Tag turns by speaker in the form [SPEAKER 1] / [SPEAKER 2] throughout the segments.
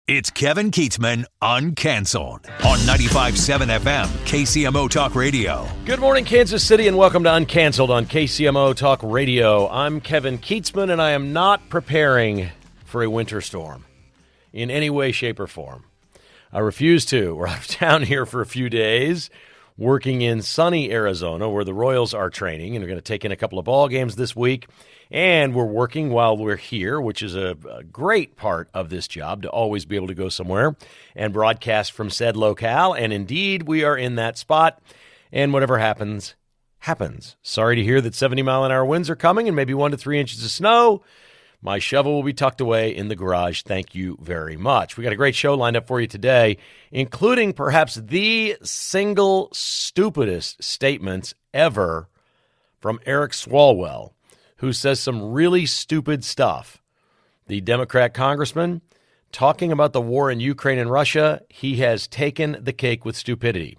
[SPEAKER 1] It's Kevin Keatsman Uncanceled on 95.7 FM, KCMO Talk Radio.
[SPEAKER 2] Good morning, Kansas City, and welcome to Uncanceled on KCMO Talk Radio. I'm Kevin Keatsman, and I am not preparing for a winter storm in any way, shape, or form. I refuse to. We're out of town here for a few days, working in sunny Arizona, where the Royals are training, and we're going to take in a couple of ball games this week. And we're working while we're here, which is a great part of this job, to always be able to go somewhere and broadcast from said locale. And indeed, we are in that spot. And whatever happens, happens. Sorry to hear that 70-mile-an-hour winds are coming and maybe 1 to 3 inches of snow. My shovel will be tucked away in the garage. Thank you very much. We got a great show lined up for you today, including perhaps the single stupidest statements ever from Eric Swalwell, who says some really stupid stuff. The Democrat congressman talking about the war in Ukraine and Russia, he has taken the cake with stupidity.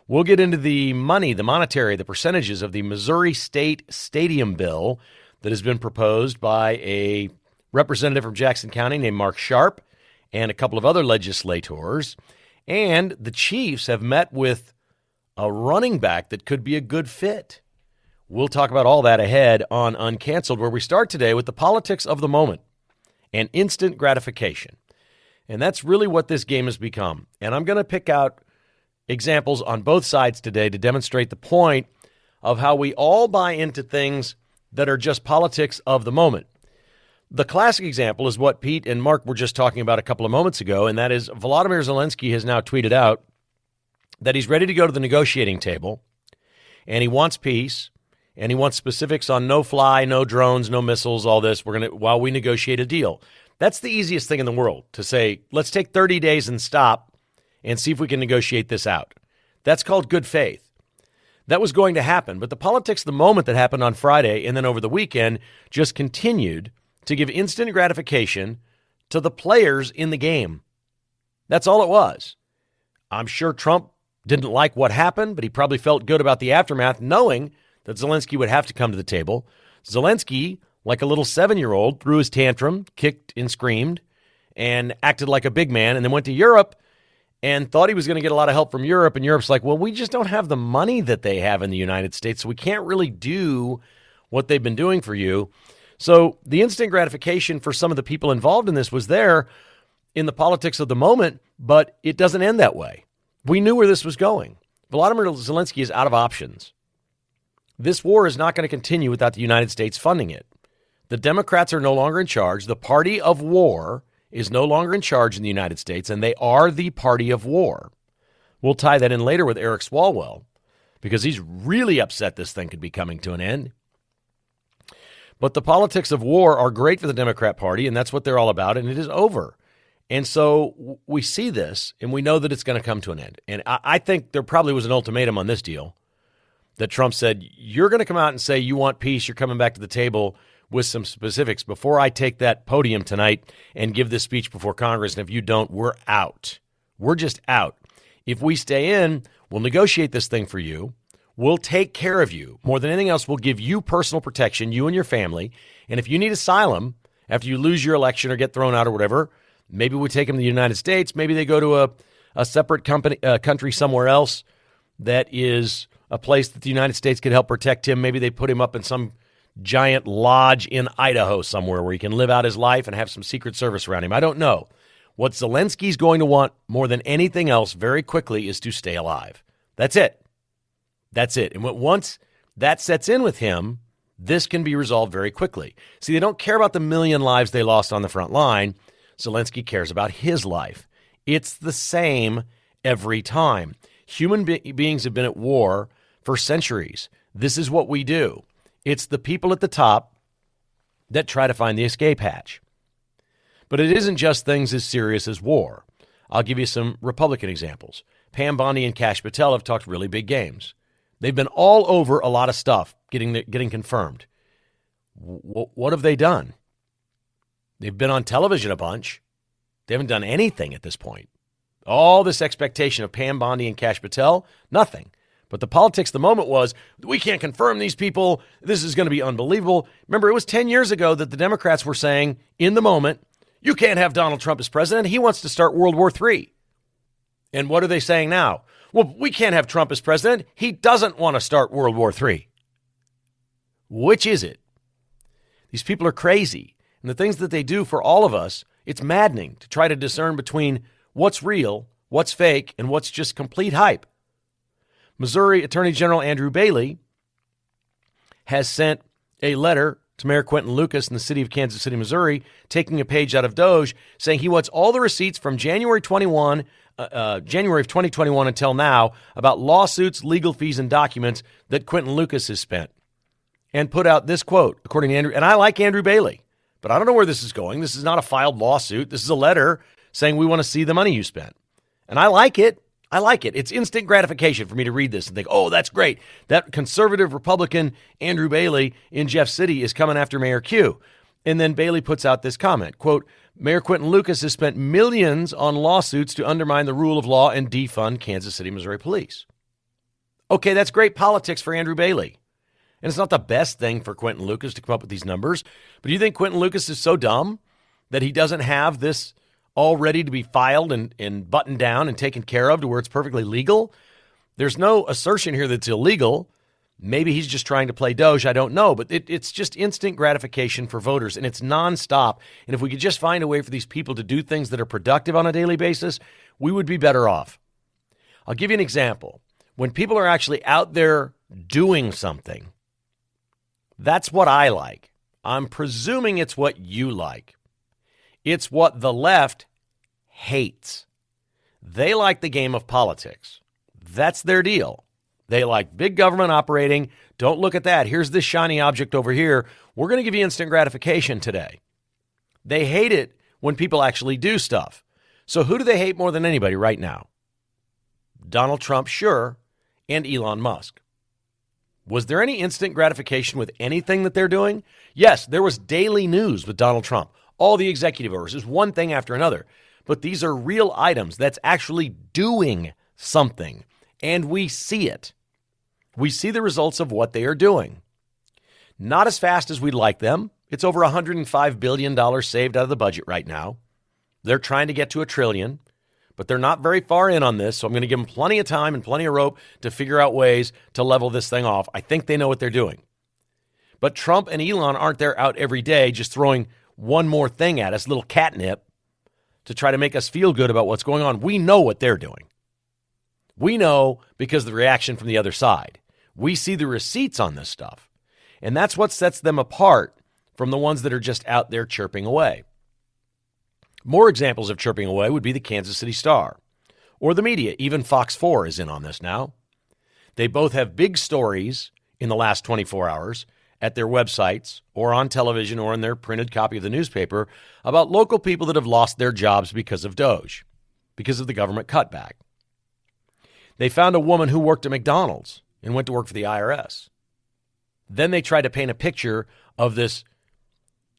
[SPEAKER 2] We'll get into the money, the monetary, the percentages of the Missouri State Stadium bill that has been proposed by a representative from Jackson County named Mark Sharp and a couple of other legislators. And the Chiefs have met with a running back that could be a good fit. We'll talk about all that ahead on Uncanceled, where we start today with the politics of the moment and instant gratification. And that's really what this game has become. And I'm going to pick out examples on both sides today to demonstrate the point of how we all buy into things that are just politics of the moment. The classic example is what Pete and Mark were just talking about a couple of moments ago, and that is Volodymyr Zelensky has now tweeted out that he's ready to go to the negotiating table, and he wants peace. And he wants specifics on no fly, no drones, no missiles, all this. While we negotiate a deal. That's the easiest thing in the world to say, let's take 30 days and stop and see if we can negotiate this out. That's called good faith. That was going to happen. But the politics of the moment that happened on Friday and then over the weekend just continued to give instant gratification to the players in the game. That's all it was. I'm sure Trump didn't like what happened, but he probably felt good about the aftermath, knowing that Zelensky would have to come to the table. Zelensky, like a little 7-year-old, threw his tantrum, kicked and screamed, and acted like a big man, and then went to Europe and thought he was going to get a lot of help from Europe. And Europe's like, well, we just don't have the money that they have in the United States, so we can't really do what they've been doing for you. So the instant gratification for some of the people involved in this was there in the politics of the moment, but it doesn't end that way. We knew where this was going. Volodymyr Zelensky is out of options. This war is not going to continue without the United States funding it. The Democrats are no longer in charge. The party of war is no longer in charge in the United States, and they are the party of war. We'll tie that in later with Eric Swalwell, because he's really upset this thing could be coming to an end. But the politics of war are great for the Democrat Party, and that's what they're all about, and it is over. And so we see this, and we know that it's going to come to an end. And I think there probably was an ultimatum on this deal that Trump said, you're going to come out and say you want peace, you're coming back to the table with some specifics before I take that podium tonight and give this speech before Congress. And if you don't, we're out. We're just out. If we stay in, we'll negotiate this thing for you. We'll take care of you. More than anything else, we'll give you personal protection, you and your family. And if you need asylum after you lose your election or get thrown out or whatever, maybe we take them to the United States. Maybe they go to a separate country somewhere else that is a place that the United States could help protect him. Maybe they put him up in some giant lodge in Idaho somewhere where he can live out his life and have some Secret Service around him. I don't know. What Zelensky's going to want more than anything else very quickly is to stay alive. That's it. That's it. And once that sets in with him, this can be resolved very quickly. See, they don't care about the million lives they lost on the front line. Zelensky cares about his life. It's the same every time. Human beings have been at war for centuries. This is what we do. It's the people at the top that try to find the escape hatch. But it isn't just things as serious as war. I'll give you some Republican examples. Pam Bondi and Kash Patel have talked really big games. They've been all over a lot of stuff getting confirmed. What have they done? They've been on television a bunch. They haven't done anything at this point. All this expectation of Pam Bondi and Kash Patel, nothing. But the politics of the moment was, we can't confirm these people. This is going to be unbelievable. Remember, it was 10 years ago that the Democrats were saying, in the moment, You can't have Donald Trump as president. He wants to start World War III. And what are they saying now? Well, we can't have Trump as president. He doesn't want to start World War III. Which is it? These people are crazy. And the things that they do for all of us, it's maddening to try to discern between what's real, what's fake, and what's just complete hype. Missouri Attorney General Andrew Bailey has sent a letter to Mayor Quentin Lucas in the city of Kansas City, Missouri, taking a page out of DOGE, saying he wants all the receipts from January of 2021 until now about lawsuits, legal fees, and documents that Quentin Lucas has spent. And put out this quote, according to Andrew, and I like Andrew Bailey, but I don't know where this is going. This is not a filed lawsuit. This is a letter saying we want to see the money you spent. And I like it. I like it. It's instant gratification for me to read this and think, oh, that's great. That conservative Republican Andrew Bailey in Jeff City is coming after Mayor Q. And then Bailey puts out this comment, quote, Mayor Quentin Lucas has spent millions on lawsuits to undermine the rule of law and defund Kansas City, Missouri police. Okay, that's great politics for Andrew Bailey. And it's not the best thing for Quentin Lucas to come up with these numbers. But do you think Quentin Lucas is so dumb that he doesn't have this all ready to be filed and buttoned down and taken care of to where it's perfectly legal? There's no assertion here that it's illegal. Maybe he's just trying to play DOGE. I don't know. But it's just instant gratification for voters, and it's nonstop. And if we could just find a way for these people to do things that are productive on a daily basis, we would be better off. I'll give you an example. When people are actually out there doing something, that's what I like. I'm presuming it's what you like. It's what the left hates. They like the game of politics. That's their deal. They like big government operating. Don't look at that. Here's this shiny object over here. We're going to give you instant gratification today. They hate it when people actually do stuff. So who do they hate more than anybody right now? Donald Trump, sure, and Elon Musk. Was there any instant gratification with anything that they're doing? Yes, there was daily news with Donald Trump. All the executive orders is one thing after another. But these are real items that's actually doing something. And we see it. We see the results of what they are doing. Not as fast as we'd like them. It's over $105 billion saved out of the budget right now. They're trying to get to $1 trillion, but they're not very far in on this. So I'm going to give them plenty of time and plenty of rope to figure out ways to level this thing off. I think they know what they're doing. But Trump and Elon aren't there out every day just throwing one more thing at us, little catnip, to try to make us feel good about what's going on. We know what they're doing. We know because of the reaction from the other side. We see the receipts on this stuff. And that's what sets them apart from the ones that are just out there chirping away. More examples of chirping away would be the Kansas City Star or the media. Even Fox 4 is in on this now. They both have big stories in the last 24 hours at their websites or on television or in their printed copy of the newspaper about local people that have lost their jobs because of DOGE, because of the government cutback. They found a woman who worked at McDonald's and went to work for the IRS. Then they tried to paint a picture of this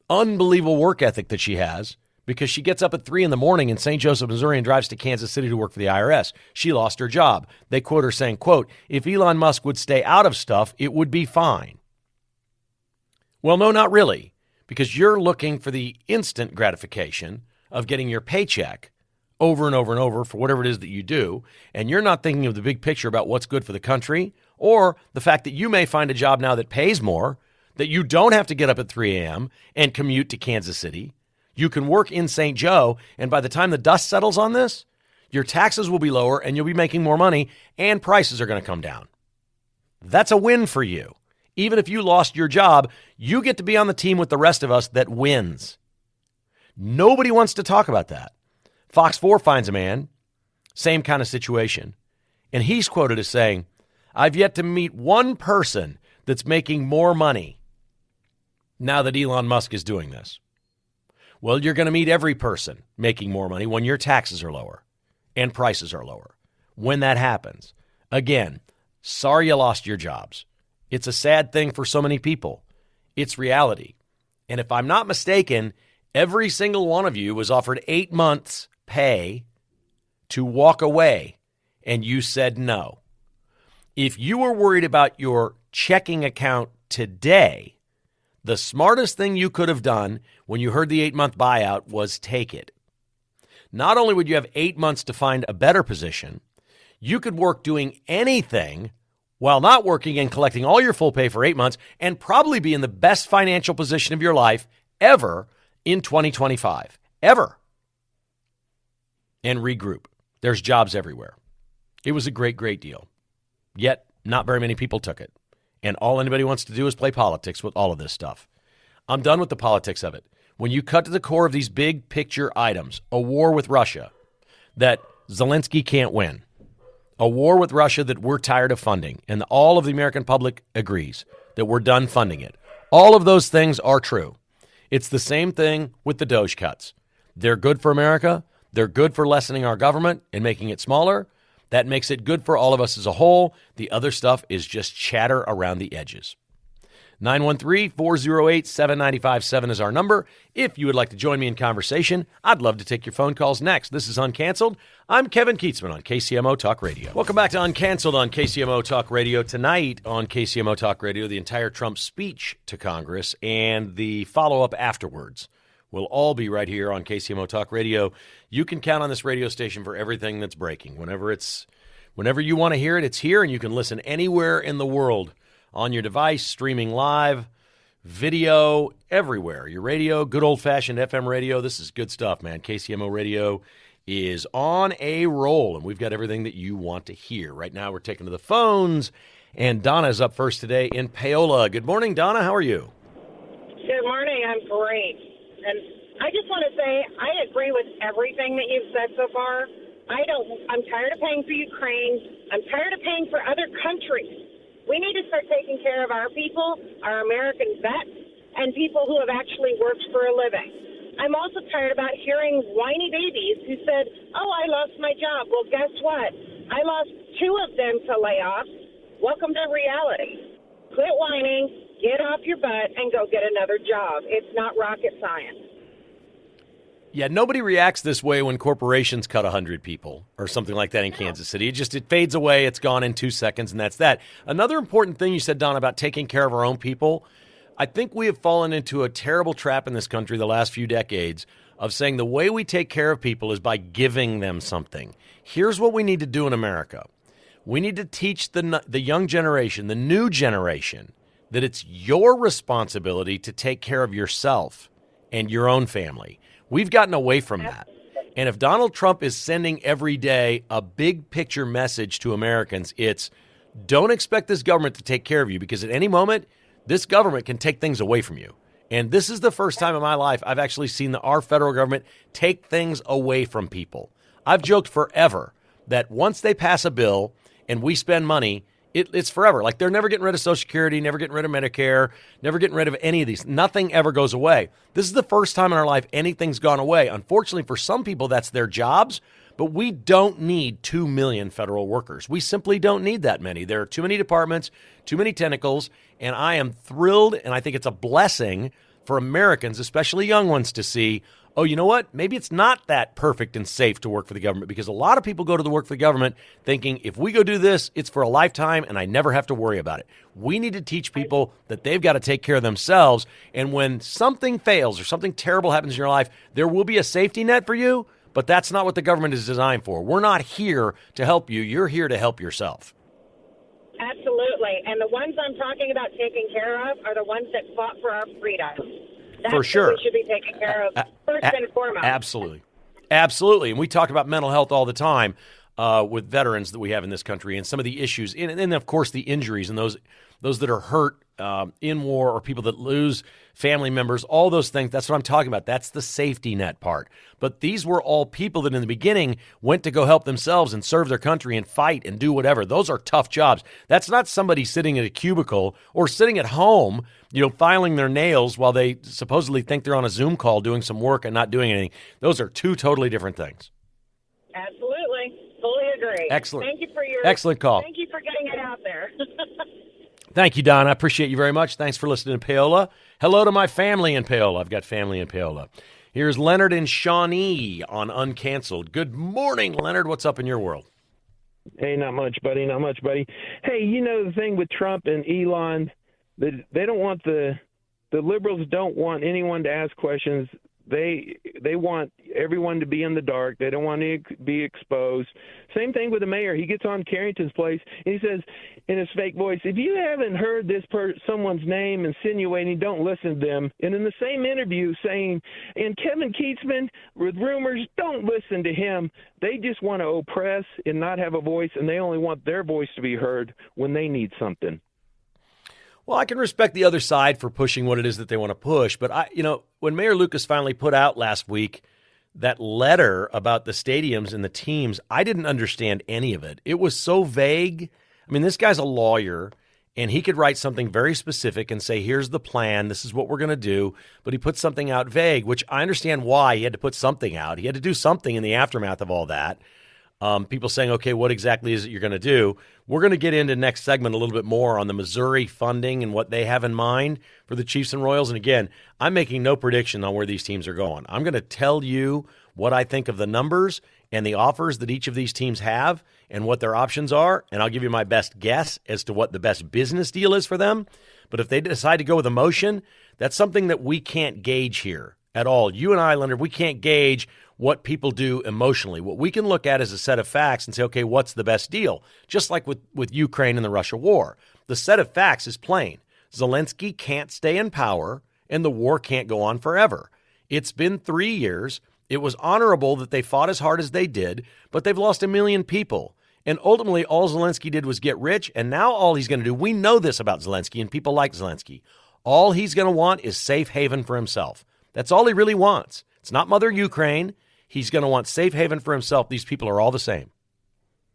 [SPEAKER 2] unbelievable work ethic that she has because she gets up at 3 a.m. in St. Joseph, Missouri and drives to Kansas City to work for the IRS. She lost her job. They quote her saying, quote, if Elon Musk would stay out of stuff, it would be fine. Well, no, not really, because you're looking for the instant gratification of getting your paycheck over and over and over for whatever it is that you do, and you're not thinking of the big picture about what's good for the country or the fact that you may find a job now that pays more, that you don't have to get up at 3 a.m. and commute to Kansas City. You can work in St. Joe, and by the time the dust settles on this, your taxes will be lower and you'll be making more money and prices are going to come down. That's a win for you. Even if you lost your job, you get to be on the team with the rest of us that wins. Nobody wants to talk about that. Fox 4 finds a man, same kind of situation, and he's quoted as saying, I've yet to meet one person that's making more money now that Elon Musk is doing this. Well, you're going to meet every person making more money when your taxes are lower and prices are lower. When that happens, again, sorry you lost your jobs. It's a sad thing for so many people. It's reality. And if I'm not mistaken, every single one of you was offered 8 months pay to walk away, and you said no. If you were worried about your checking account today, The smartest thing you could have done when you heard the 8-month buyout was take it. Not only would you have 8 months to find a better position, you could work doing anything while not working and collecting all your full pay for 8 months and probably be in the best financial position of your life ever in 2025. Ever. And regroup. There's jobs everywhere. It was a great, great deal. Yet, not very many people took it. And all anybody wants to do is play politics with all of this stuff. I'm done with the politics of it. When you cut to the core of these big picture items, a war with Russia that Zelensky can't win, a war with Russia that we're tired of funding, and all of the American public agrees that we're done funding it. All of those things are true. It's the same thing with the DOGE cuts. They're good for America. They're good for lessening our government and making it smaller. That makes it good for all of us as a whole. The other stuff is just chatter around the edges. 913-408-7957 is our number. If you would like to join me in conversation, I'd love to take your phone calls next. This is Uncanceled. I'm Kevin Kietzman on KCMO Talk Radio. Welcome back to Uncanceled on KCMO Talk Radio. Tonight on KCMO Talk Radio, the entire Trump speech to Congress and the follow-up afterwards will all be right here on KCMO Talk Radio. You can count on this radio station for everything that's breaking. Whenever you want to hear it, it's here, and you can listen anywhere in the world on your device, streaming live, video, everywhere. Your radio, good old-fashioned FM radio. This is good stuff, man. KCMO Radio is on a roll, and we've got everything that you want to hear. Right now, we're taking to the phones, and Donna is up first today in Paola. Good morning, Donna. How are you?
[SPEAKER 3] Good morning. I'm great. And I just want to say I agree with everything that you've said so far. I'm tired of paying for Ukraine. I'm tired of paying for other countries. We need to start taking care of our people, our American vets, and people who have actually worked for a living. I'm also tired about hearing whiny babies who said, oh, I lost my job. Well, guess what? I lost 2 of them to layoffs. Welcome to reality. Quit whining, get off your butt, and go get another job. It's not rocket science.
[SPEAKER 2] Yeah, nobody reacts this way when corporations cut 100 people or something like that in Kansas City. It fades away. It's gone in 2 seconds, and that's that. Another important thing you said, Don, about taking care of our own people, I think we have fallen into a terrible trap in this country the last few decades of saying the way we take care of people is by giving them something. Here's what we need to do in America. We need to teach the young generation, the new generation, that it's your responsibility to take care of yourself and your own family. We've gotten away from that. And if Donald Trump is sending every day a big picture message to Americans, it's don't expect this government to take care of you because at any moment, this government can take things away from you. And this is the first time in my life I've actually seen our federal government take things away from people. I've joked forever that once they pass a bill and we spend money, it's forever. Like they're never getting rid of Social Security, never getting rid of Medicare, never getting rid of any of these. Nothing ever goes away. This is the first time in our life anything's gone away. Unfortunately, for some people, that's their jobs, but we don't need 2 million federal workers. We simply don't need that many. There are too many departments, too many tentacles, and I am thrilled, and I think it's a blessing for Americans, especially young ones, to see, oh, you know what? Maybe it's not that perfect and safe to work for the government because a lot of people go to the work for the government thinking if we go do this, it's for a lifetime and I never have to worry about it. We need to teach people that they've got to take care of themselves. And when something fails or something terrible happens in your life, there will be a safety net for you, but that's not what the government is designed for. We're not here to help you. You're here to help yourself.
[SPEAKER 3] Absolutely. And the ones I'm talking about taking care of are the ones that fought for our freedom. That's
[SPEAKER 2] for sure.
[SPEAKER 3] What we should be taking care of first and foremost.
[SPEAKER 2] Absolutely. Absolutely. And we talk about mental health all the time with veterans that we have in this country and some of the issues. And of course, the injuries and those that are hurt in war or people that lose family members, all those things. That's what I'm talking about. That's the safety net part. But these were all people that in the beginning went to go help themselves and serve their country and fight and do whatever. Those are tough jobs. That's not somebody sitting at a cubicle or sitting at home, filing their nails while they supposedly think they're on a Zoom call doing some work and not doing anything. Those are 2 totally different things.
[SPEAKER 3] Absolutely. Fully agree.
[SPEAKER 2] Excellent.
[SPEAKER 3] Thank you for your
[SPEAKER 2] excellent call.
[SPEAKER 3] Thank you for getting it out there.
[SPEAKER 2] Thank you, Don. I appreciate you very much. Thanks for listening to Paola. Hello to my family in Paola. I've got family in Paola. Here's Leonard and Shawnee on Uncanceled. Good morning, Leonard. What's up in your world?
[SPEAKER 4] Hey, not much, buddy. Not much, buddy. Hey, the thing with Trump and Elon, they don't want the the liberals don't want anyone to ask questions. They want everyone to be in the dark. They don't want to be exposed. Same thing with the mayor. He gets on Carrington's place and he says in his fake voice, if you haven't heard someone's name insinuating, don't listen to them. And in the same interview saying, and Kevin Keatsman with rumors, don't listen to him. They just want to oppress and not have a voice, and they only want their voice to be heard when they need something.
[SPEAKER 2] Well, I can respect the other side for pushing what it is that they want to push. But, when Mayor Lucas finally put out last week that letter about the stadiums and the teams, I didn't understand any of it. It was so vague. I mean, this guy's a lawyer, and he could write something very specific and say, here's the plan. This is what we're going to do. But he put something out vague, which I understand why he had to put something out. He had to do something in the aftermath of all that. People saying, okay, what exactly is it you're going to do? We're going to get into next segment a little bit more on the Missouri funding and what they have in mind for the Chiefs and Royals. And again, I'm making no prediction on where these teams are going. I'm going to tell you what I think of the numbers and the offers that each of these teams have and what their options are. And I'll give you my best guess as to what the best business deal is for them. But if they decide to go with emotion, that's something that we can't gauge here at all. You and I, Leonard, we can't gauge what people do emotionally. What we can look at is a set of facts and say, okay, what's the best deal? Just like with Ukraine and the Russia war. The set of facts is plain. Zelensky can't stay in power, and the war can't go on forever. It's been 3 years. It was honorable that they fought as hard as they did, but they've lost 1 million people. And ultimately, all Zelensky did was get rich, and now all he's going to do, we know this about Zelensky, and people like Zelensky, all he's going to want is safe haven for himself. That's all he really wants. It's not Mother Ukraine. He's going to want safe haven for himself. These people are all the same.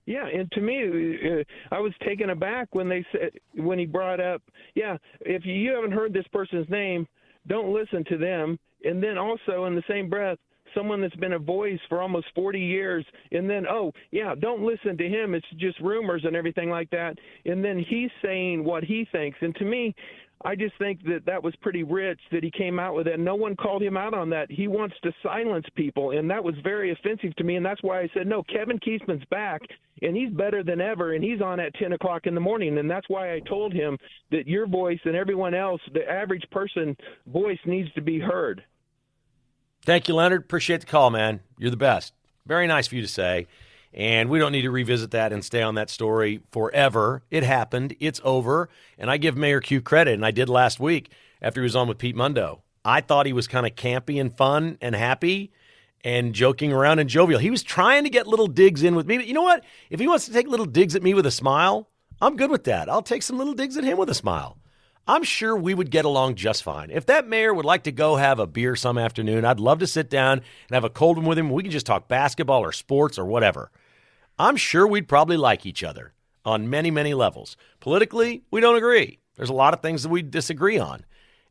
[SPEAKER 4] Yeah, and to me, I was taken aback when he brought up, if you haven't heard this person's name, don't listen to them. And then also in the same breath, someone that's been a voice for almost 40 years, and then, don't listen to him. It's just rumors and everything like that. And then he's saying what he thinks. And to me, I just think that was pretty rich that he came out with it. No one called him out on that. He wants to silence people, and that was very offensive to me, and that's why I said, no, Kevin Keatsman's back, and he's better than ever, and he's on at 10 o'clock in the morning, and that's why I told him that your voice and everyone else, the average person voice needs to be heard.
[SPEAKER 2] Thank you, Leonard. Appreciate the call, man. You're the best. Very nice of you to say. And we don't need to revisit that and stay on that story forever. It happened. It's over. And I give Mayor Q credit, and I did last week after he was on with Pete Mundo. I thought he was kind of campy and fun and happy and joking around and jovial. He was trying to get little digs in with me. But you know what? If he wants to take little digs at me with a smile, I'm good with that. I'll take some little digs at him with a smile. I'm sure we would get along just fine. If that mayor would like to go have a beer some afternoon, I'd love to sit down and have a cold one with him. We can just talk basketball or sports or whatever. I'm sure we'd probably like each other on many, many levels. Politically, we don't agree. There's a lot of things that we disagree on,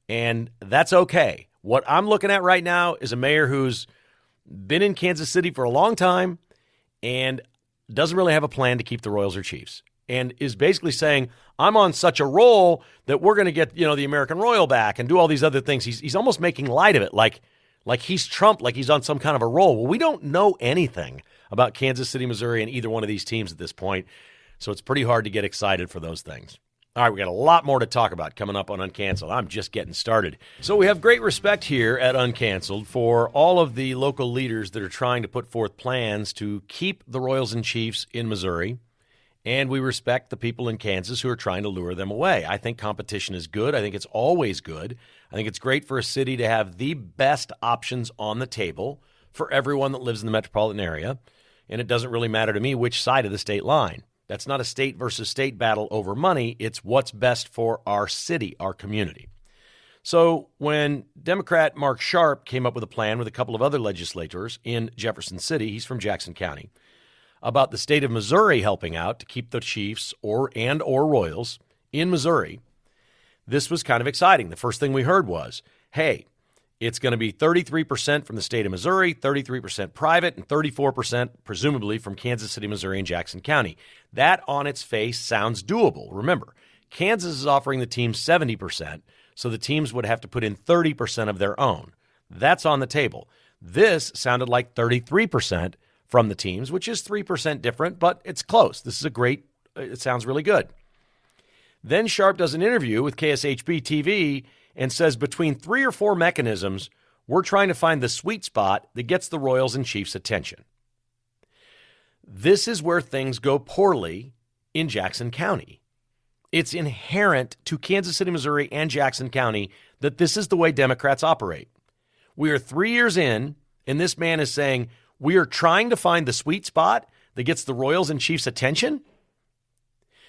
[SPEAKER 2] and that's okay. What I'm looking at right now is a mayor who's been in Kansas City for a long time and doesn't really have a plan to keep the Royals or Chiefs, and is basically saying, I'm on such a roll that we're going to get, the American Royal back and do all these other things. He's almost making light of it, like he's Trump, like he's on some kind of a roll. Well, we don't know anything about Kansas City, Missouri, and either one of these teams at this point, so it's pretty hard to get excited for those things. All right, we got a lot more to talk about coming up on Uncanceled. I'm just getting started. So we have great respect here at Uncanceled for all of the local leaders that are trying to put forth plans to keep the Royals and Chiefs in Missouri. And we respect the people in Kansas who are trying to lure them away. I think competition is good. I think it's always good. I think it's great for a city to have the best options on the table for everyone that lives in the metropolitan area. And it doesn't really matter to me which side of the state line. That's not a state versus state battle over money. It's what's best for our city, our community. So when Democrat Mark Sharp came up with a plan with a couple of other legislators in Jefferson City, he's from Jackson County, about the state of Missouri helping out to keep the Chiefs or Royals in Missouri, this was kind of exciting. The first thing we heard was, hey, it's going to be 33% from the state of Missouri, 33% private, and 34% presumably from Kansas City, Missouri, and Jackson County. That on its face sounds doable. Remember, Kansas is offering the teams 70%, so the teams would have to put in 30% of their own. That's on the table. This sounded like 33% from the teams, which is 3% different, but it's close. This is it sounds really good. Then Sharp does an interview with KSHB TV, and says between 3 or 4 mechanisms, we're trying to find the sweet spot that gets the Royals and Chiefs' attention. This is where things go poorly in Jackson County. It's inherent to Kansas City, Missouri, and Jackson County that this is the way Democrats operate. We are 3 years in, and this man is saying, we are trying to find the sweet spot that gets the Royals and Chiefs' attention.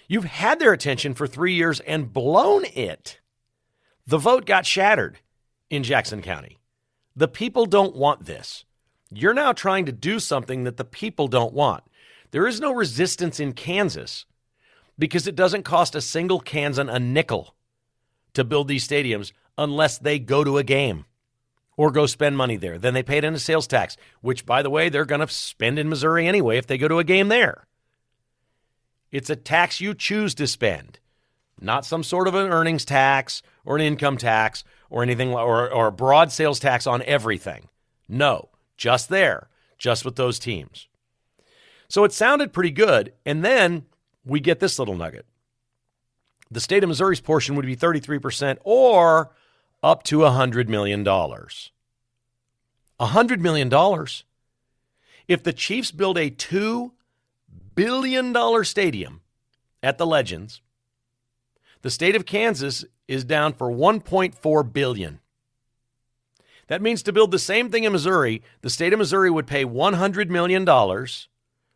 [SPEAKER 2] You've had their attention for 3 years and blown it. The vote got shattered in Jackson County. The people don't want this. You're now trying to do something that the people don't want. There is no resistance in Kansas because it doesn't cost a single Kansan a nickel to build these stadiums unless they go to a game or go spend money there. Then they pay it in a sales tax, which, by the way, they're going to spend in Missouri anyway if they go to a game there. It's a tax you choose to spend, not some sort of an earnings tax or an income tax or anything, or a broad sales tax on everything. No, just there, just with those teams. So it sounded pretty good, and then we get this little nugget. The state of Missouri's portion would be 33% or up to $100 million. $100 million. If the Chiefs build a $2 billion stadium at the Legends, the state of Kansas is down for $1.4 billion. That means to build the same thing in Missouri, the state of Missouri would pay $100 million,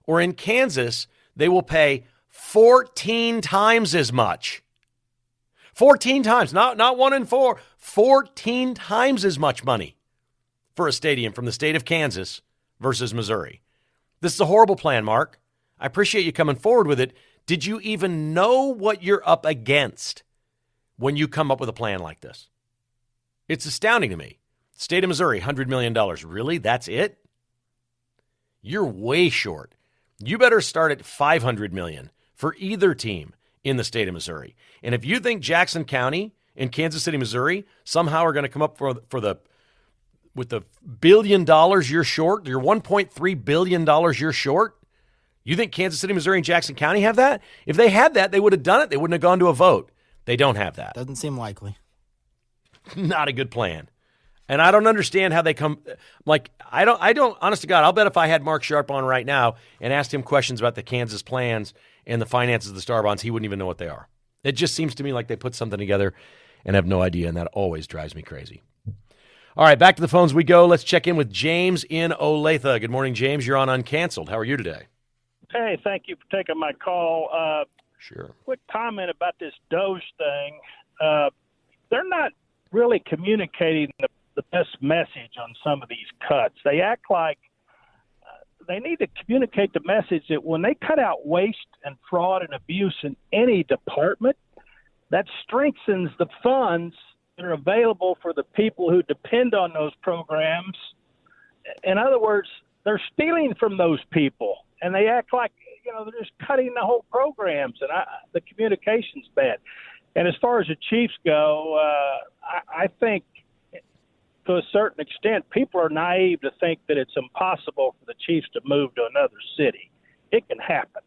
[SPEAKER 2] or in Kansas, they will pay 14 times as much. 14 times, not 1 in 4, 14 times as much money for a stadium from the state of Kansas versus Missouri. This is a horrible plan, Mark. I appreciate you coming forward with it. Did you even know what you're up against when you come up with a plan like this? It's astounding to me. State of Missouri, $100 million. Really? That's it? You're way short. You better start at $500 million for either team in the state of Missouri. And if you think Jackson County and Kansas City, Missouri somehow are going to come up with the $1 billion you're short, your $1.3 billion you're short, you think Kansas City, Missouri, and Jackson County have that? If they had that, they would have done it. They wouldn't have gone to a vote. They don't have that.
[SPEAKER 5] Doesn't seem likely.
[SPEAKER 2] Not a good plan. And I don't understand how they come. Like, I don't, honest to God, I'll bet if I had Mark Sharp on right now and asked him questions about the Kansas plans and the finances of the Star Bonds, he wouldn't even know what they are. It just seems to me like they put something together and have no idea, and that always drives me crazy. All right, back to the phones we go. Let's check in with James in Olathe. Good morning, James. You're on Uncanceled. How are you today?
[SPEAKER 6] Hey, thank you for taking my call.
[SPEAKER 2] Sure.
[SPEAKER 6] Quick comment about this DOGE thing. They're not really communicating the best message on some of these cuts. They act like they need to communicate the message that when they cut out waste and fraud and abuse in any department, that strengthens the funds that are available for the people who depend on those programs. In other words, they're stealing from those people, and they act like, they're just cutting the whole programs, and the communication's bad. And as far as the Chiefs go, I think to a certain extent, people are naive to think that it's impossible for the Chiefs to move to another city. It can happen.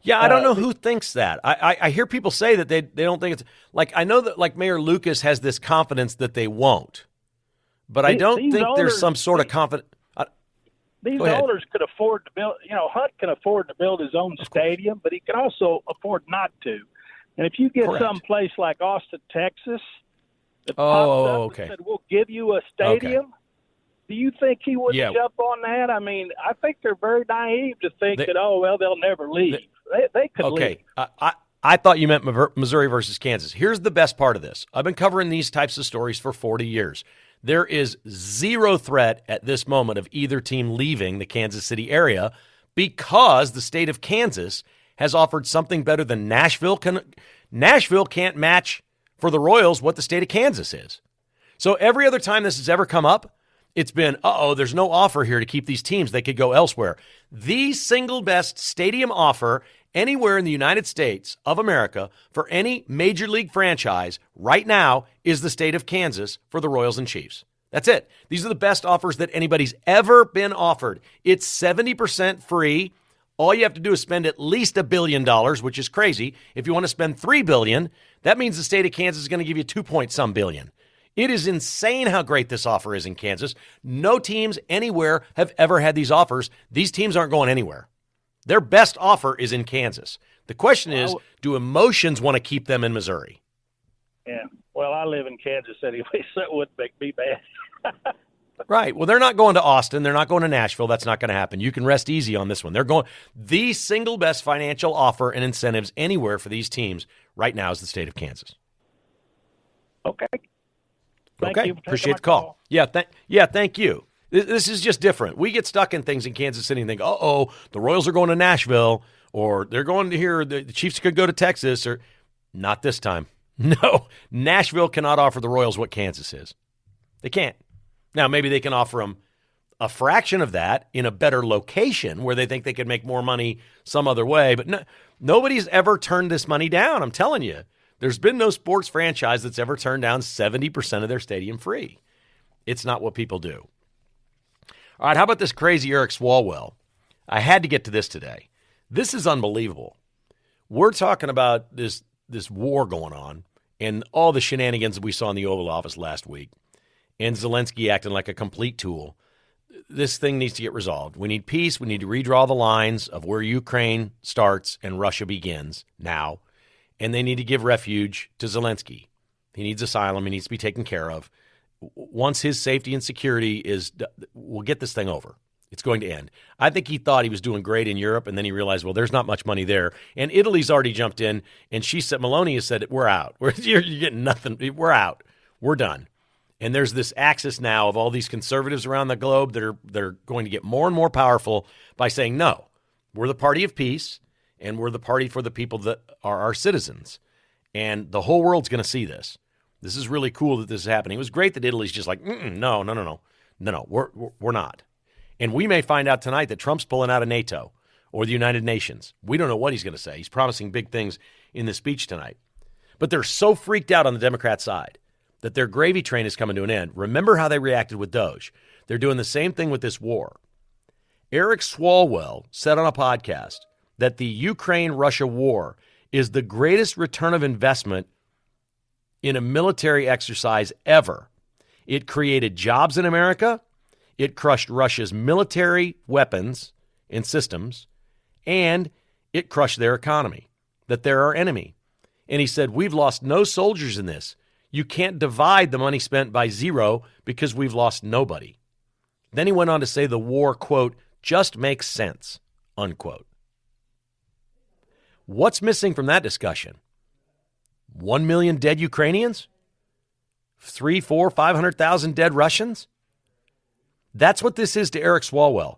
[SPEAKER 2] Yeah, I don't know who thinks that. I hear people say that they don't think it's like, I know that like Mayor Lucas has this confidence that they won't, but I don't think there's some sort of confidence.
[SPEAKER 6] These owners could afford to build, Hunt can afford to build his own stadium, but he can also afford not to. And if you get some place like Austin, Texas, that pops up and said, we'll give you a stadium, do you think he would jump on that? I mean, I think they're very naive to think that, they'll never leave. They could leave.
[SPEAKER 2] I thought you meant Missouri versus Kansas. Here's the best part of this. I've been covering these types of stories for 40 years. There is zero threat at this moment of either team leaving the Kansas City area because the state of Kansas has offered something better than Nashville. Nashville can't match for the Royals what the state of Kansas is. So every other time this has ever come up, it's been, there's no offer here to keep these teams. They could go elsewhere. The single best stadium offer anywhere in the United States of America for any major league franchise right now is the state of Kansas for the Royals and Chiefs. That's it. These are the best offers that anybody's ever been offered. It's 70% free All you have to do is spend at least $1 billion, which is crazy. If you want to spend $3 billion, that means the state of Kansas is going to give you 2-point-some billion. It is insane how great this offer is in Kansas. No teams anywhere have ever had these offers. These teams aren't going anywhere. Their best offer is in Kansas. The question is, do emotions want to keep them in Missouri?
[SPEAKER 6] Yeah. Well, I live in Kansas anyway, so it wouldn't make me bad.
[SPEAKER 2] Right. Well, they're not going to Austin. They're not going to Nashville. That's not going to happen. You can rest easy on this one. They're going the single best financial offer and incentives anywhere for these teams right now is the state of Kansas.
[SPEAKER 6] Okay. Thank you.
[SPEAKER 2] Appreciate the call. Yeah, thank you. This is just different. We get stuck in things in Kansas City and think, the Royals are going to Nashville, or they're going to here, the Chiefs could go to Texas, or not this time. No, Nashville cannot offer the Royals what Kansas is. They can't. Now, maybe they can offer them a fraction of that in a better location where they think they could make more money some other way. But nobody's ever turned this money down. I'm telling you, there's been no sports franchise that's ever turned down 70% of their stadium free. It's not what people do. All right, how about this crazy Eric Swalwell? I had to get to this today. This is unbelievable. We're talking about this war going on and all the shenanigans that we saw in the Oval Office last week. And Zelensky acting like a complete tool. This thing needs to get resolved. We need peace. We need to redraw the lines of where Ukraine starts and Russia begins now. And they need to give refuge to Zelensky. He needs asylum. He needs to be taken care of. Once his safety and security we'll get this thing over. It's going to end. I think he thought he was doing great in Europe, and then he realized, well, there's not much money there. And Italy's already jumped in, and Meloni has said, we're out. You're getting nothing. We're out. We're done. And there's this axis now of all these conservatives around the globe that are going to get more and more powerful by saying, no, we're the party of peace, and we're the party for the people that are our citizens. And the whole world's going to see this. This is really cool that this is happening. It was great that Italy's just like, no, we're not. And we may find out tonight that Trump's pulling out of NATO or the United Nations. We don't know what he's going to say. He's promising big things in the speech tonight. But they're so freaked out on the Democrat side that their gravy train is coming to an end. Remember how they reacted with DOGE. They're doing the same thing with this war. Eric Swalwell said on a podcast that the Ukraine-Russia war is the greatest return of investment in a military exercise ever. It created jobs in America. It crushed Russia's military weapons and systems, and it crushed their economy, that they're our enemy. And he said, we've lost no soldiers in this. You can't divide the money spent by zero because we've lost nobody. Then he went on to say the war, quote, just makes sense, unquote. What's missing from that discussion? 1 million dead Ukrainians? 300,000, 400,000, 500,000 dead Russians? That's what this is to Eric Swalwell,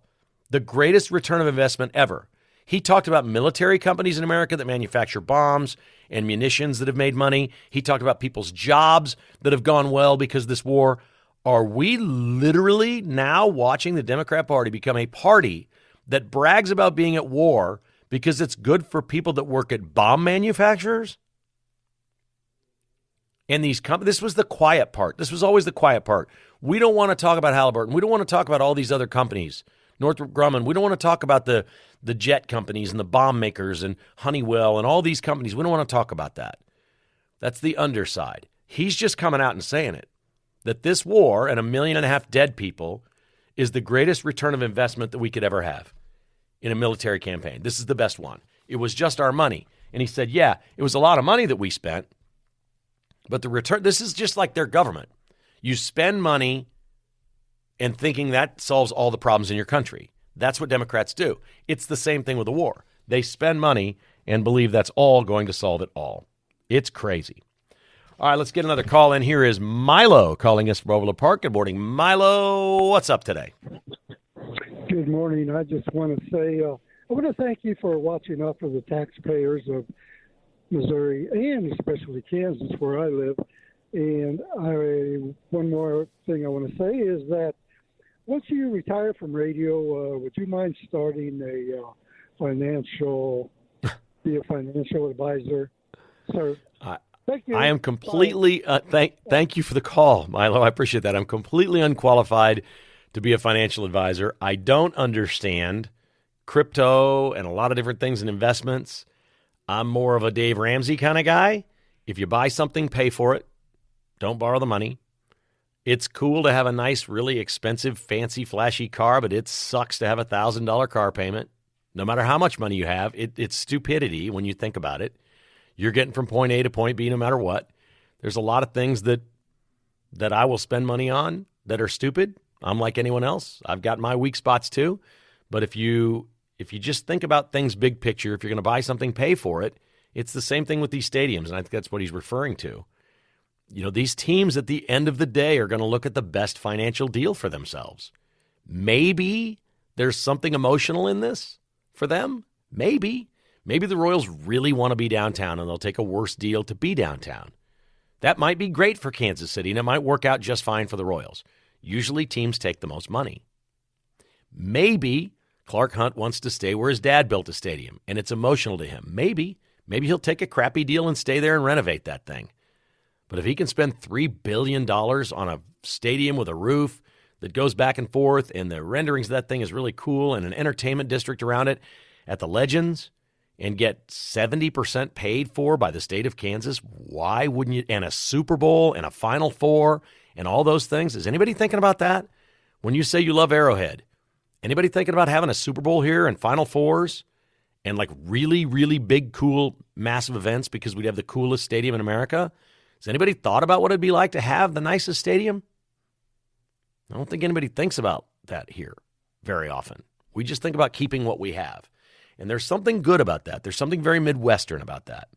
[SPEAKER 2] the greatest return of investment ever. He talked about military companies in America that manufacture bombs and munitions that have made money. He talked about people's jobs that have gone well because of this war. Are we literally now watching the Democrat Party become a party that brags about being at war because it's good for people that work at bomb manufacturers? And these this was the quiet part. This was always the quiet part. We don't want to talk about Halliburton. We don't want to talk about all these other companies. Northrop Grumman. We don't want to talk about the jet companies and the bomb makers and Honeywell and all these companies. We don't want to talk about that. That's the underside. He's just coming out and saying it, that this war and 1.5 million dead people is the greatest return of investment that we could ever have in a military campaign. This is the best one. It was just our money. And he said, yeah, it was a lot of money that we spent, but the return, this is just like their government. You spend money and thinking that solves all the problems in your country. That's what Democrats do. It's the same thing with the war. They spend money and believe that's all going to solve it all. It's crazy. All right, let's get another call in. Here is Milo calling us from Overland Park. Good morning, Milo. What's up today?
[SPEAKER 5] Good morning. I just want to say I want to thank you for watching out for the taxpayers of Missouri and especially Kansas, where I live. And one more thing I want to say is that once you retire from radio, would you mind starting be a financial advisor, sir? Thank you.
[SPEAKER 2] I am completely, thank you for the call, Milo. I appreciate that. I'm completely unqualified to be a financial advisor. I don't understand crypto and a lot of different things in investments. I'm more of a Dave Ramsey kind of guy. If you buy something, pay for it. Don't borrow the money. It's cool to have a nice, really expensive, fancy, flashy car, but it sucks to have a $1,000 car payment. No matter how much money you have, it's stupidity when you think about it. You're getting from point A to point B no matter what. There's a lot of things that I will spend money on that are stupid. I'm like anyone else. I've got my weak spots too. But if you just think about things big picture, if you're going to buy something, pay for it. It's the same thing with these stadiums, and I think that's what he's referring to. These teams at the end of the day are going to look at the best financial deal for themselves. Maybe there's something emotional in this for them. Maybe the Royals really want to be downtown, and they'll take a worse deal to be downtown. That might be great for Kansas City, and it might work out just fine for the Royals. Usually teams take the most money. Maybe Clark Hunt wants to stay where his dad built a stadium, and it's emotional to him. Maybe he'll take a crappy deal and stay there and renovate that thing. But if he can spend $3 billion on a stadium with a roof that goes back and forth, and the renderings of that thing is really cool, and an entertainment district around it at the Legends, and get 70% paid for by the state of Kansas, why wouldn't you? And a Super Bowl and a Final Four and all those things. Is anybody thinking about that? When you say you love Arrowhead, anybody thinking about having a Super Bowl here and Final Fours and like really, really big, cool, massive events because we'd have the coolest stadium in America? Has anybody thought about what it'd be like to have the nicest stadium? I don't think anybody thinks about that here very often. We just think about keeping what we have. And there's something good about that. There's something very Midwestern about that.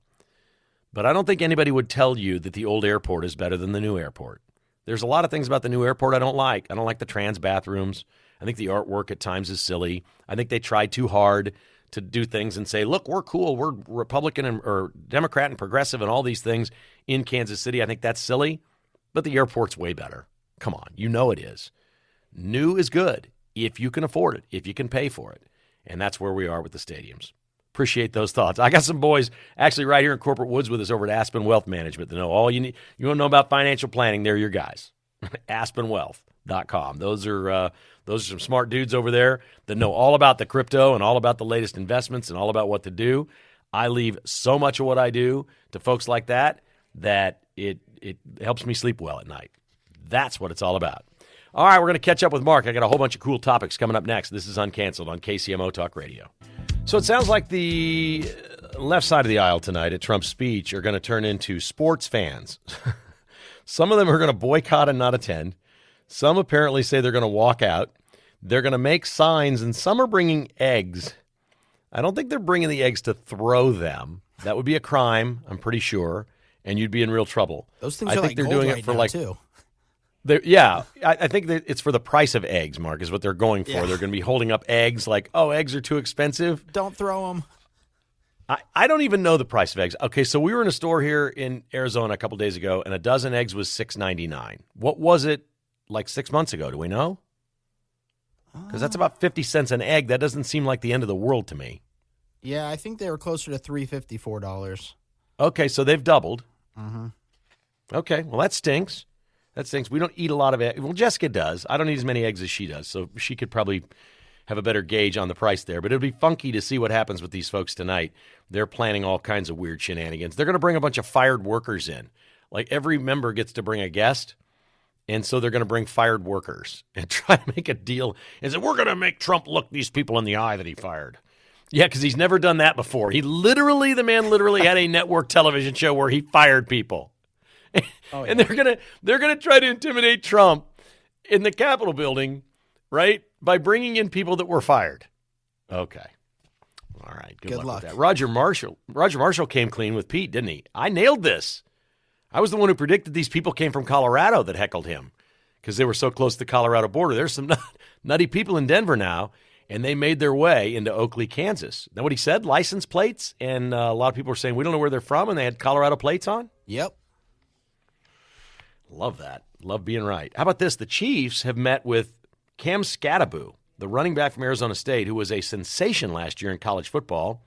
[SPEAKER 2] But I don't think anybody would tell you that the old airport is better than the new airport. There's a lot of things about the new airport I don't like. I don't like the trans bathrooms. I think the artwork at times is silly. I think they try too hard to do things and say, look, we're cool. We're Republican or Democrat and progressive and all these things in Kansas City. I think that's silly. But the airport's way better. Come on. You know it is. New is good if you can afford it, if you can pay for it. And that's where we are with the stadiums. Appreciate those thoughts. I got some boys actually right here in Corporate Woods with us over at Aspen Wealth Management that know all you need. You want to know about financial planning? They're your guys. AspenWealth.com. Those are some smart dudes over there that know all about the crypto and all about the latest investments and all about what to do. I leave so much of what I do to folks like that it helps me sleep well at night. That's what it's all about. All right, we're going to catch up with Mark. I got a whole bunch of cool topics coming up next. This is Uncanceled on KCMO Talk Radio. So it sounds like the left side of the aisle tonight at Trump's speech are going to turn into sports fans. Some of them are going to boycott and not attend. Some apparently say they're going to walk out. They're going to make signs, and some are bringing eggs. I don't think they're bringing the eggs to throw them. That would be a crime, I'm pretty sure, and you'd be in real trouble.
[SPEAKER 7] Those things
[SPEAKER 2] I
[SPEAKER 7] are
[SPEAKER 2] think
[SPEAKER 7] like
[SPEAKER 2] they're
[SPEAKER 7] gold
[SPEAKER 2] doing
[SPEAKER 7] right
[SPEAKER 2] it for
[SPEAKER 7] now,
[SPEAKER 2] like
[SPEAKER 7] too.
[SPEAKER 2] Yeah, I think that it's for the price of eggs, Mark, is what they're going for.
[SPEAKER 7] Yeah.
[SPEAKER 2] They're going to be holding up eggs like, oh, eggs are too expensive.
[SPEAKER 7] Don't throw them.
[SPEAKER 2] I don't even know the price of eggs. Okay, so we were in a store here in Arizona a couple days ago, and a dozen eggs was $6.99. What was it like 6 months ago? Do we know? Because that's about 50 cents an egg. That doesn't seem like the end of the world to me.
[SPEAKER 7] Yeah, I think they were closer to $3.50, $4.
[SPEAKER 2] Okay, so they've doubled.
[SPEAKER 7] Mm-hmm.
[SPEAKER 2] Okay, well, that stinks. That stinks. We don't eat a lot of eggs. Well, Jessica does. I don't eat as many eggs as she does, so she could probably have a better gauge on the price there. But it'll be funky to see what happens with these folks tonight. They're planning all kinds of weird shenanigans. They're going to bring a bunch of fired workers in. Like every member gets to bring a guest, and so they're going to bring fired workers and try to make a deal and say, we're going to make Trump look these people in the eye that he fired. Yeah, because he's never done that before. The man literally had a network television show where he fired people. Oh, yeah. And they're gonna try to intimidate Trump in the Capitol building, right? By bringing in people that were fired. Okay. All right. Good luck with that. Roger Marshall came clean with Pete, didn't he? I nailed this. I was the one who predicted these people came from Colorado that heckled him because they were so close to the Colorado border. There's some nutty people in Denver now, and they made their way into Oakley, Kansas. Know what he said? License plates, and a lot of people were saying, we don't know where they're from, and they had Colorado plates on?
[SPEAKER 7] Yep.
[SPEAKER 2] Love that. Love being right. How about this? The Chiefs have met with Cam Skattebo, the running back from Arizona State, who was a sensation last year in college football.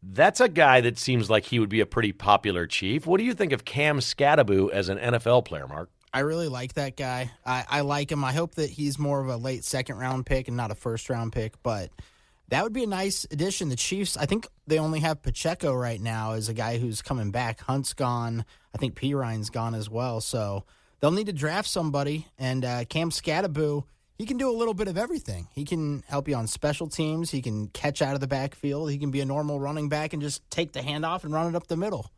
[SPEAKER 2] That's a guy that seems like he would be a pretty popular Chief. What do you think of Cam Skattebo as an NFL player, Mark?
[SPEAKER 7] I really like that guy. I like him. I hope that he's more of a late second-round pick and not a first-round pick, but That would be a nice addition. The Chiefs, I think they only have Pacheco right now as a guy who's coming back. Hunt's gone. I think Perine's gone as well. So they'll need to draft somebody. And Cam Scattaboo, he can do a little bit of everything. He can help you on special teams. He can catch out of the backfield. He can be a normal running back and just take the handoff and run it up the middle.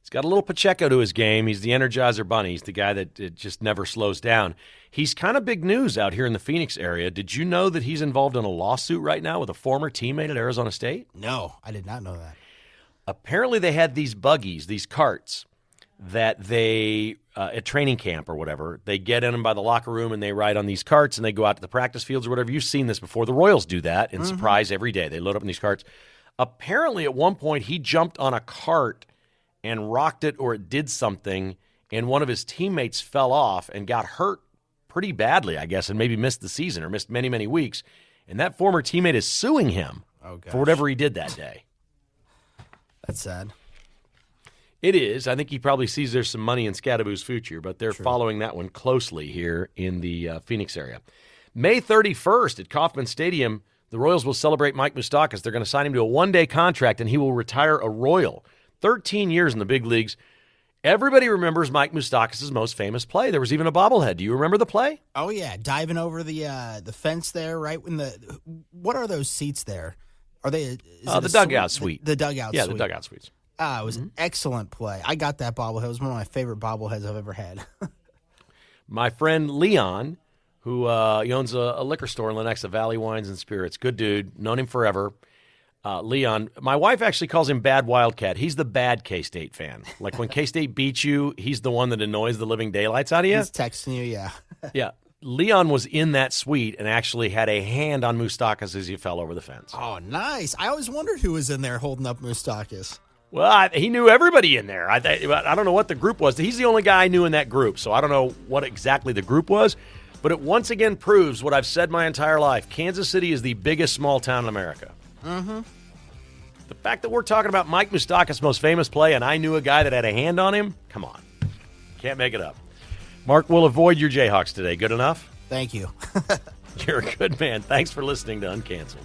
[SPEAKER 2] He's got a little Pacheco to his game. He's the Energizer Bunny. He's the guy that just never slows down. He's kind of big news out here in the Phoenix area. Did you know that he's involved in a lawsuit right now with a former teammate at Arizona State?
[SPEAKER 7] No, I did not know that.
[SPEAKER 2] Apparently they had these buggies, these carts, that they, at training camp or whatever, they get in them by the locker room and they ride on these carts and they go out to the practice fields or whatever. You've seen this before. The Royals do that in Surprise every day. They load up in these carts. Apparently at one point he jumped on a cart and rocked it or it did something, and one of his teammates fell off and got hurt pretty badly, I guess, and maybe missed the season or missed many, many weeks. And that former teammate is suing him for whatever he did that day.
[SPEAKER 7] That's sad.
[SPEAKER 2] It is. I think he probably sees there's some money in Scattaboo's future, but they're following that one closely here in the Phoenix area. May 31st at Kauffman Stadium, the Royals will celebrate Mike Moustakas. They're going to sign him to a one-day contract, and he will retire a Royal. 13 years in the big leagues. Everybody remembers Mike Moustakas' most famous play. There was even a bobblehead. Do you remember the play?
[SPEAKER 7] Oh, yeah. Diving over the fence there, right? What are those seats there? Are they
[SPEAKER 2] the dugout suite?
[SPEAKER 7] The dugout suite.
[SPEAKER 2] Yeah, the dugout suites.
[SPEAKER 7] It was an excellent play. I got that bobblehead. It was one of my favorite bobbleheads I've ever had.
[SPEAKER 2] My friend Leon, who he owns a liquor store in Lenexa, Valley Wines and Spirits. Good dude. Known him forever. Leon, my wife actually calls him Bad Wildcat. He's the bad K-State fan. Like when K-State beats you, he's the one that annoys the living daylights out of you.
[SPEAKER 7] He's texting you, yeah.
[SPEAKER 2] Yeah. Leon was in that suite and actually had a hand on Moustakas as he fell over the fence.
[SPEAKER 7] Oh, nice. I always wondered who was in there holding up Moustakas.
[SPEAKER 2] Well, he knew everybody in there. I don't know what the group was. He's the only guy I knew in that group, so I don't know what exactly the group was. But it once again proves what I've said my entire life. Kansas City is the biggest small town in America.
[SPEAKER 7] Mm-hmm.
[SPEAKER 2] The fact that we're talking about Mike Moustakas' most famous play and I knew a guy that had a hand on him, come on. Can't make it up. Mark, we'll avoid your Jayhawks today. Good enough?
[SPEAKER 7] Thank you.
[SPEAKER 2] You're a good man. Thanks for listening to Uncanceled.